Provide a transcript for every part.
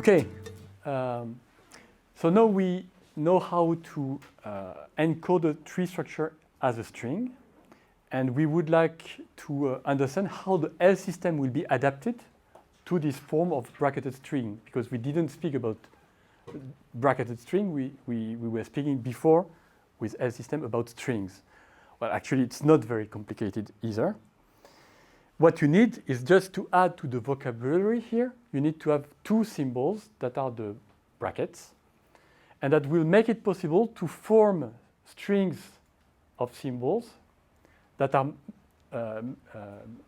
Okay, so now we know how to encode a tree structure as a string, and we would like to understand how the L system will be adapted to this form of bracketed string, because we didn't speak about bracketed string. We were speaking before with L system about strings. Well, actually, it's not very complicated either. What you need is just to add to the vocabulary here, you need to have two symbols that are the brackets, and that will make it possible to form strings of symbols that are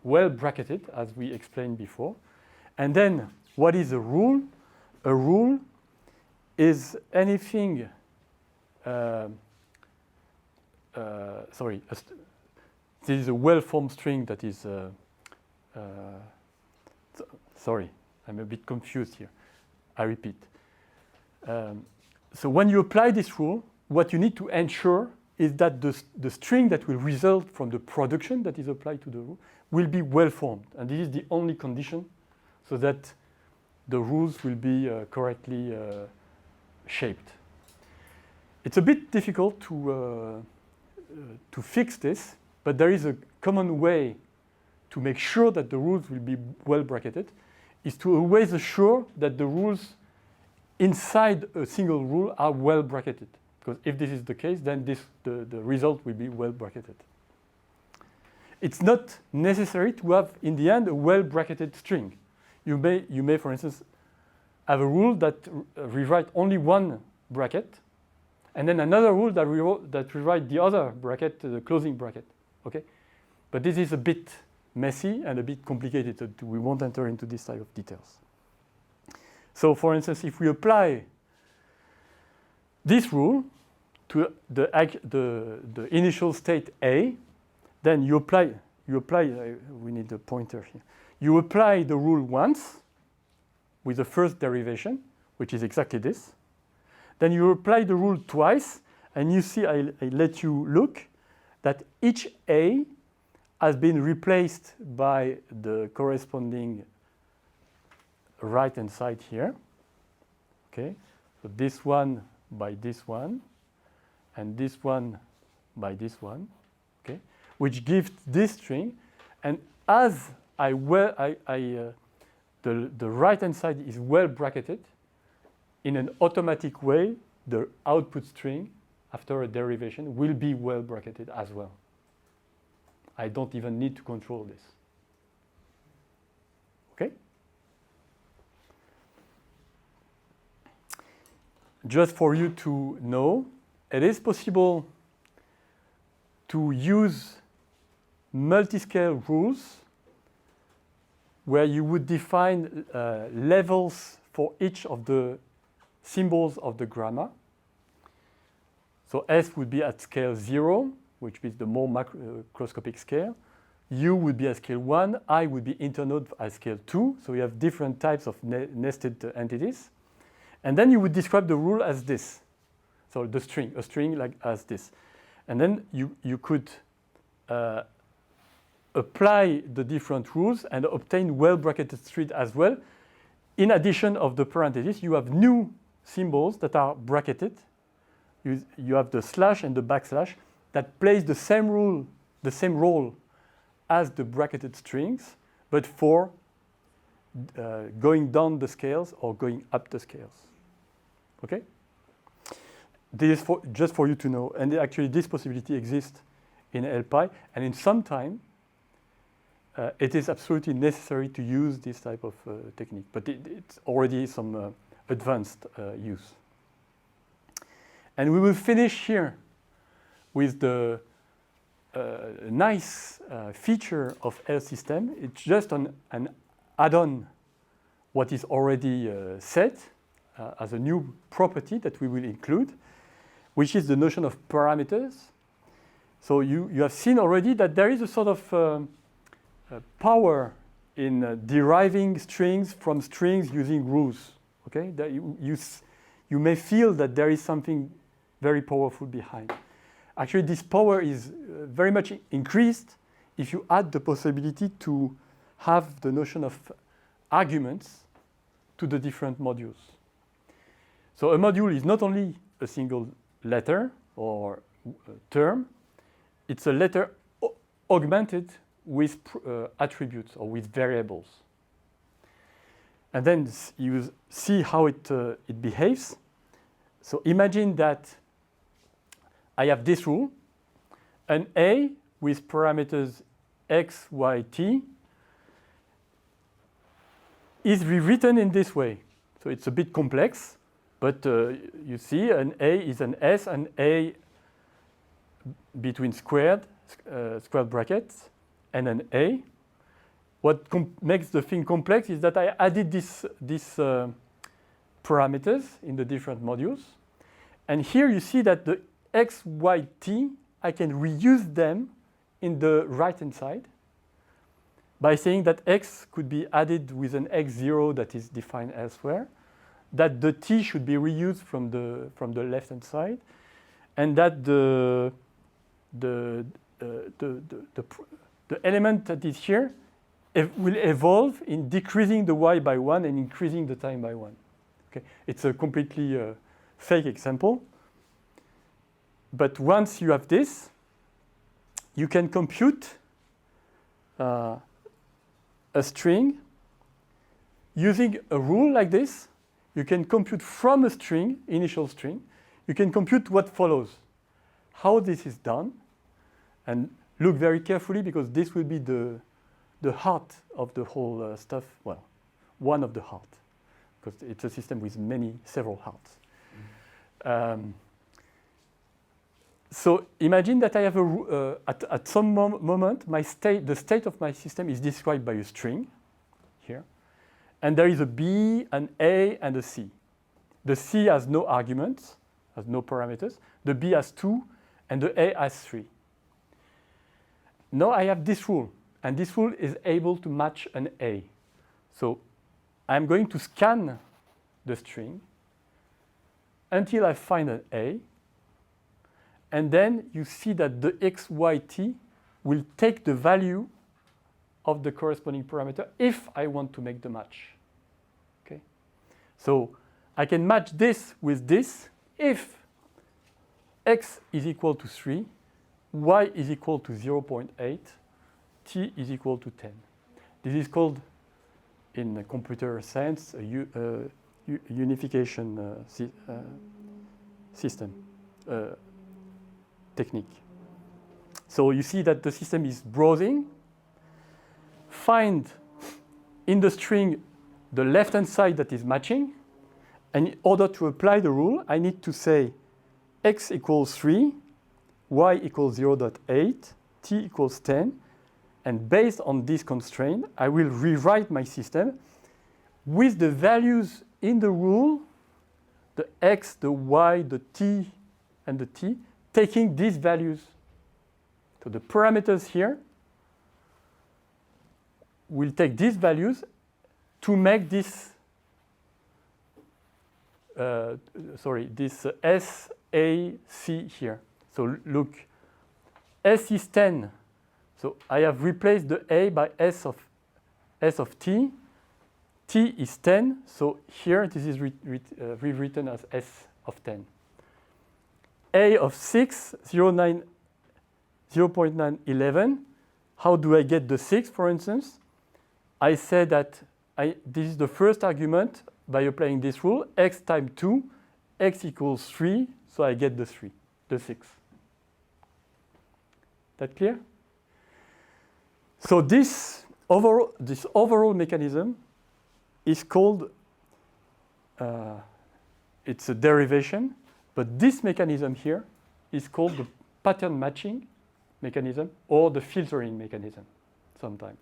well bracketed, as we explained before. And then, what is a rule? A rule is anything, this is a well-formed string that is, sorry, I'm a bit confused here. I repeat. So when you apply this rule, what you need to ensure is that the string that will result from the production that is applied to the rule will be well-formed. And this is the only condition so that the rules will be correctly shaped. It's a bit difficult to fix this, but there is a common way to make sure that the rules will be well bracketed, is to always assure that the rules inside a single rule are well bracketed. Because if this is the case, then the result will be well bracketed. It's not necessary to have, in the end, a well bracketed string. You may, for instance, have a rule that rewrite only one bracket, and then another rule that rewrite the other bracket, the closing bracket. Okay, but this is a bit messy and a bit complicated. So we won't enter into this type of details. So, for instance, if we apply this rule to the initial state A, then you apply. We need a pointer here. You apply the rule once with the first derivation, which is exactly this. Then you apply the rule twice, and you see, I let you look, that each A has been replaced by the corresponding right-hand side here. Okay, so this one by this one, and this one by this one. Okay, which gives this string, and as the right-hand side is well bracketed, in an automatic way, the output string after a derivation will be well bracketed as well. I don't even need to control this. Okay? Just for you to know, it is possible to use multi-scale rules where you would define levels for each of the symbols of the grammar. So S would be at scale 0, which is the more macroscopic scale. U would be at scale 1. I would be internode at scale 2. So you have different types of nested entities. And then you would describe the rule as this. So the string, a string like as this. And then you could apply the different rules and obtain well-bracketed string as well. In addition of the parentheses, you have new symbols that are bracketed. You have the slash and the backslash that plays the same role as the bracketed strings, but for going down the scales or going up the scales. Okay? This is just for you to know. And actually, this possibility exists in LPy, and in some time, it is absolutely necessary to use this type of technique, but it's already some advanced use. And we will finish here with the nice feature of L-system. It's just an add-on what is already set as a new property that we will include, which is the notion of parameters. So you have seen already that there is a sort of power in deriving strings from strings using rules. Okay, that you may feel that there is something very powerful behind. Actually, this power is very much increased if you add the possibility to have the notion of arguments to the different modules. So a module is not only a single letter or term, it's a letter augmented with attributes or with variables. And then you see how it behaves. So imagine that I have this rule, an A with parameters x, y, t is rewritten in this way. So it's a bit complex, but you see an A is an S, an A between square brackets, and an A. What makes the thing complex is that I added these parameters in the different modules. And here you see that the x, y, t, I can reuse them in the right-hand side by saying that x could be added with an x0 that is defined elsewhere, that the t should be reused from the left-hand side, and that the element that is here will evolve in decreasing the y by 1 and increasing the time by 1. Okay? It's a completely fake example. But once you have this, you can compute a string using a rule like this. You can compute from a string, initial string, you can compute what follows. How this is done, and look very carefully because this will be the heart of the whole stuff. Well, one of the heart, because it's a system with several hearts. So imagine that I have at some moment the state of my system is described by a string here, and there is a B, an A, and a C. The C has no arguments, has no parameters. The B has 2, and the A has 3. Now I have this rule, and this rule is able to match an A. So I'm going to scan the string until I find an A, and then you see that the x, y, t will take the value of the corresponding parameter if I want to make the match. Okay? So I can match this with this if x is equal to 3, y is equal to 0.8, t is equal to 10. This is called, in computer science, a unification system technique. So you see that the system is browsing, find in the string the left-hand side that is matching, and in order to apply the rule, I need to say x equals 3, y equals 0.8, t equals 10, and based on this constraint, I will rewrite my system with the values in the rule, the x, the y, the t, and the t, taking these values. So the parameters here will take these values to make this, this S, A, C here. So look, S is 10. So I have replaced the A by S of t. T is 10. So here this is rewritten as S of 10. A of 6, 0.9, 11. How do I get the 6, for instance? I say that this is the first argument by applying this rule, x times 2, x equals 3, so I get the 3, the 6. That clear? So this overall mechanism is called, it's a derivation, but this mechanism here is called the pattern matching mechanism or the filtering mechanism sometimes.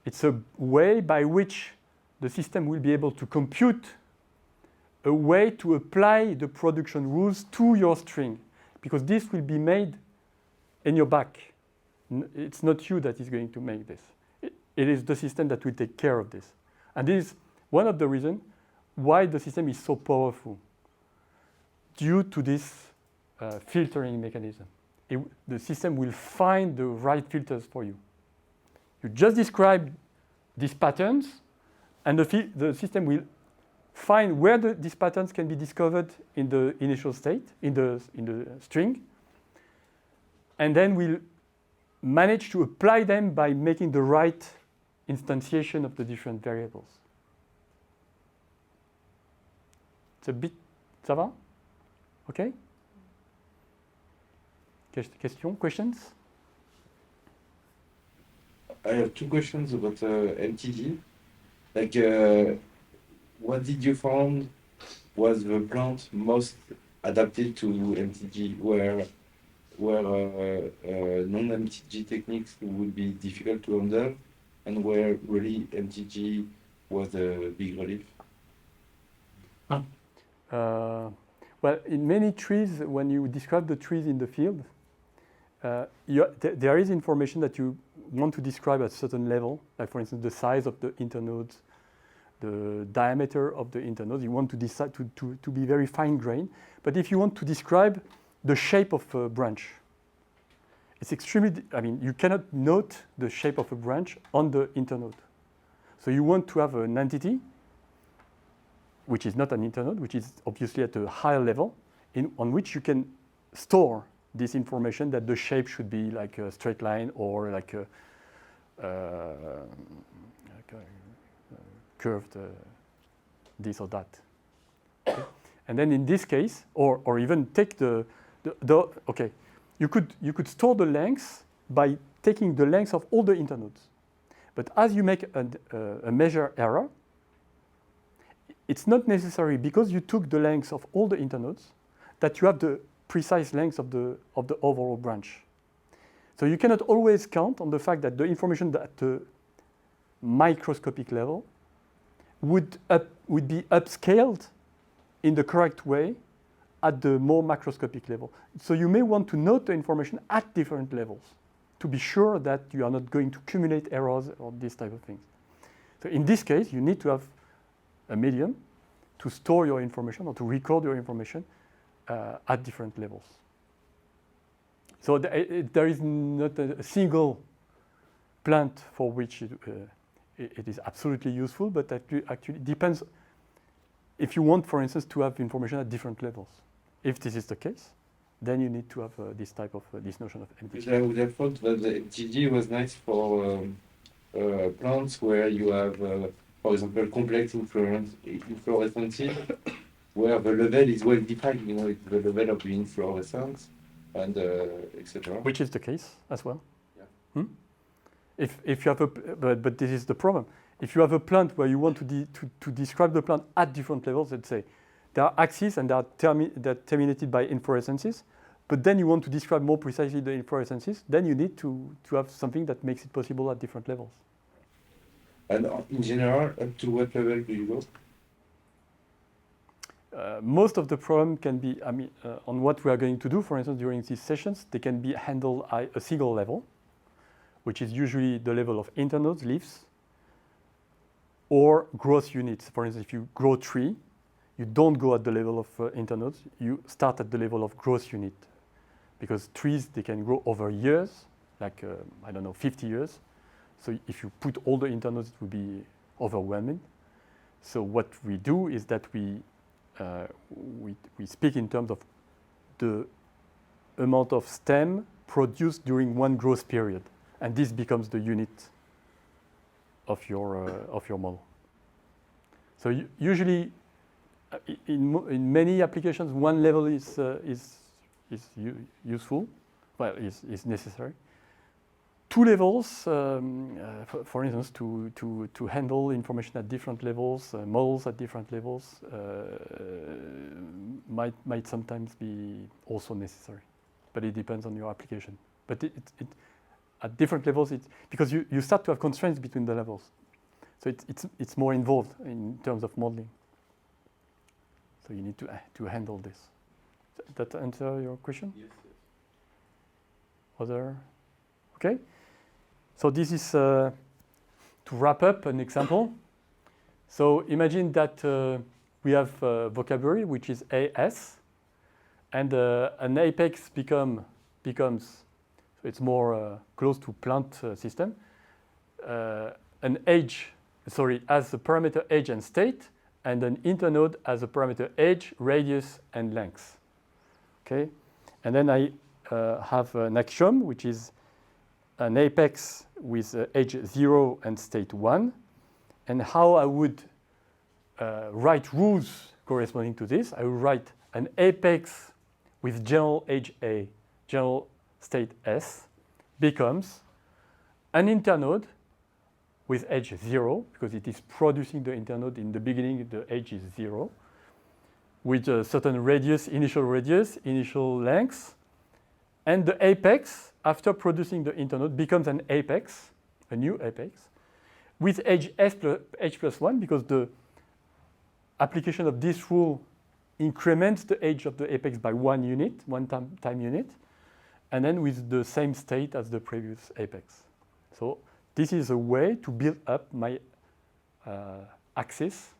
It's a way by which the system will be able to compute a way to apply the production rules to your string, because this will be made in your back. It's not you that is going to make this. It is the system that will take care of this. And this is one of the reasons why the system is so powerful, due to this filtering mechanism. The system will find the right filters for you. You just describe these patterns, and the system will find where these patterns can be discovered in the initial state, in the string, and then we'll manage to apply them by making the right instantiation of the different variables. It's a bit, ça va? Okay? Questions? I have two questions about MTG. Like, what did you find was the plant most adapted to MTG, where non-MTG techniques would be difficult to handle, and where really MTG was a big relief? Well, in many trees, when you describe the trees in the field, there is information that you want to describe at a certain level, like for instance, the size of the internodes, the diameter of the internodes. You want to decide to be very fine-grained. But if you want to describe the shape of a branch, it's extremely, you cannot note the shape of a branch on the internode. So you want to have an entity which is not an internode, which is obviously at a higher level, on which you can store this information that the shape should be like a straight line or like a curved this or that. Okay? And then in this case, or even take okay, you could store the length by taking the length of all the internodes. But as you make a measure error, it's not necessary because you took the length of all the internodes that you have the precise length of the overall branch. So you cannot always count on the fact that the information at the microscopic level would be upscaled in the correct way at the more macroscopic level. So you may want to note the information at different levels to be sure that you are not going to accumulate errors or these type of things. So in this case, you need to have a medium to store your information or to record your information at different levels. So there is not a single plant for which it is absolutely useful, but actually depends if you want, for instance, to have information at different levels. If this is the case, then you need to have this type of this notion of MTG. I would have thought that the MTG was nice for plants where you have, for example, complex inflorescences, where the level is well defined. You know, it's the level of the inflorescence, and etc. Which is the case as well. Yeah. If you have but this is the problem. If you have a plant where you want to describe the plant at different levels, let's say there are axes and they are terminated by inflorescences, but then you want to describe more precisely the inflorescences, then you need to have something that makes it possible at different levels. And in general, up to what level do you go? Most of the problem can be, on what we are going to do, for instance, during these sessions, they can be handled at a single level, which is usually the level of internodes, leaves, or growth units. For instance, if you grow a tree, you don't go at the level of internodes, you start at the level of growth unit. Because trees, they can grow over years, like, 50 years. So if you put all the internodes, it would be overwhelming. So what we do is that we speak in terms of the amount of stem produced during one growth period, and this becomes the unit of your model. So usually, in many applications, one level is useful, well, is necessary. Two levels, for instance, to handle information at different levels, models at different levels, might sometimes be also necessary, but it depends on your application. But at different levels, because you start to have constraints between the levels, so it's more involved in terms of modeling. So you need to handle this. Does that answer your question? Yes. Other? Okay. So this is, to wrap up, an example. So imagine that we have a vocabulary which is AS, and an apex becomes, so it's more close to plant system, an edge as a parameter age and state, and an internode as a parameter age, radius, and length. Okay, and then I have an axiom which is an apex with age 0 and state 1, and how I would write rules corresponding to this. I will write an apex with general age A, general state S, becomes an internode with age 0, because it is producing the internode in the beginning, the age is 0, with a certain radius, initial length, and the apex, after producing the internode, becomes an apex, a new apex, with age h plus 1, because the application of this rule increments the age of the apex by one unit, one time unit, and then with the same state as the previous apex. So this is a way to build up my axis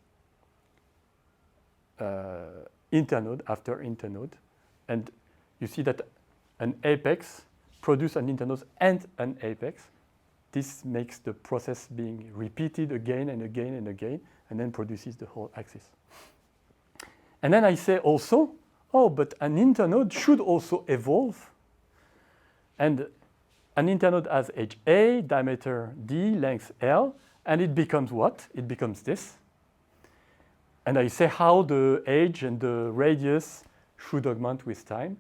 internode after internode. And you see that an apex produces an internode and an apex. This makes the process being repeated again and again and again, and then produces the whole axis. And then I say also, oh, but an internode should also evolve. And an internode has age A, diameter D, length L, and it becomes what? It becomes this. And I say how the age and the radius should augment with time.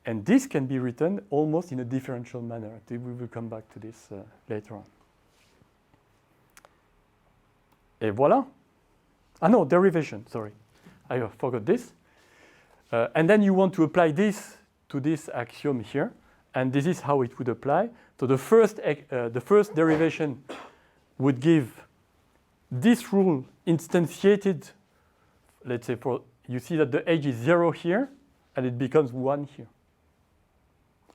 And this can be written almost in a differential manner. We will come back to this later on. Et voilà. Ah no, derivation, sorry. I forgot this. And then you want to apply this to this axiom here. And this is how it would apply. So the first derivation would give this rule instantiated. Let's say you see that the age is 0 here, and it becomes 1 here.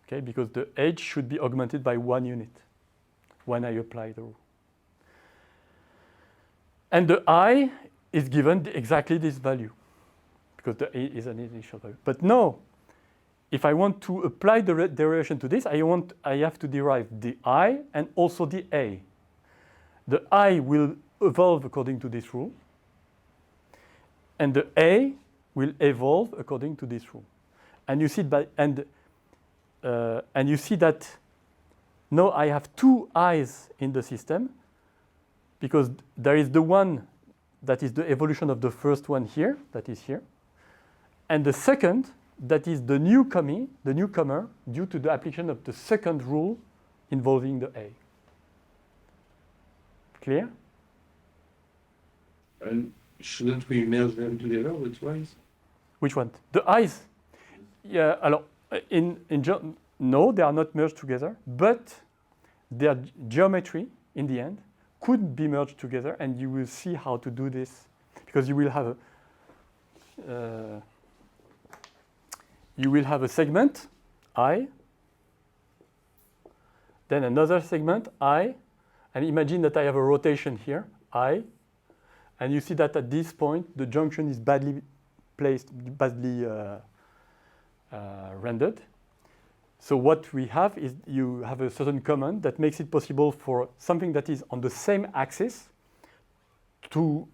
Okay, because the age should be augmented by 1 unit when I apply the rule. And the I is given exactly this value, because the A is an initial value. But no, if I want to apply the derivation to this, I have to derive the I and also the A. The I will evolve according to this rule, and the A will evolve according to this rule. And you see and you see that now I have two I's in the system, because there is the one that is the evolution of the first one here, that is here, and the second that is the newcomer due to the application of the second rule involving the A. Clear? And shouldn't we merge them together, the twice? Which one? The I's? Yeah, alors, no, they are not merged together, but their geometry, in the end, could be merged together, and you will see how to do this, because you will have a segment, I, then another segment, I, and imagine that I have a rotation here, I, and you see that at this point, the junction is badly placed, badly rendered. So what we have is you have a certain command that makes it possible for something that is on the same axis to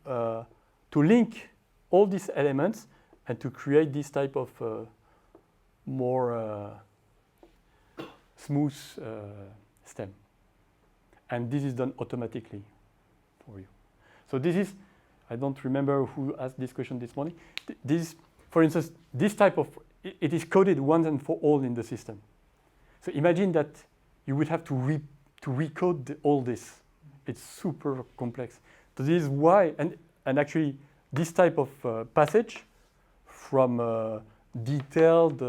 link all these elements and to create this type of more smooth stem. And this is done automatically for you. So this is, I don't remember who asked this question this morning. This, for instance, this type of, it is coded once and for all in the system. So imagine that you would have to recode all this. It's super complex. So this is why, and actually this type of passage from detailed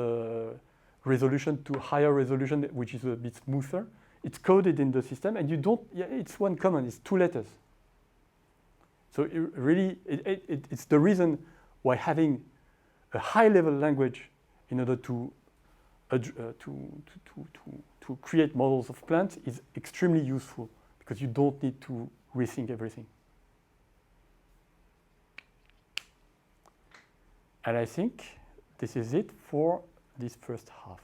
resolution to higher resolution, which is a bit smoother, it's coded in the system, and you don't, it's one command, it's 2 letters. So it's the reason why having a high-level language in order to create models of plants is extremely useful, because you don't need to rethink everything. And I think this is it for this first half.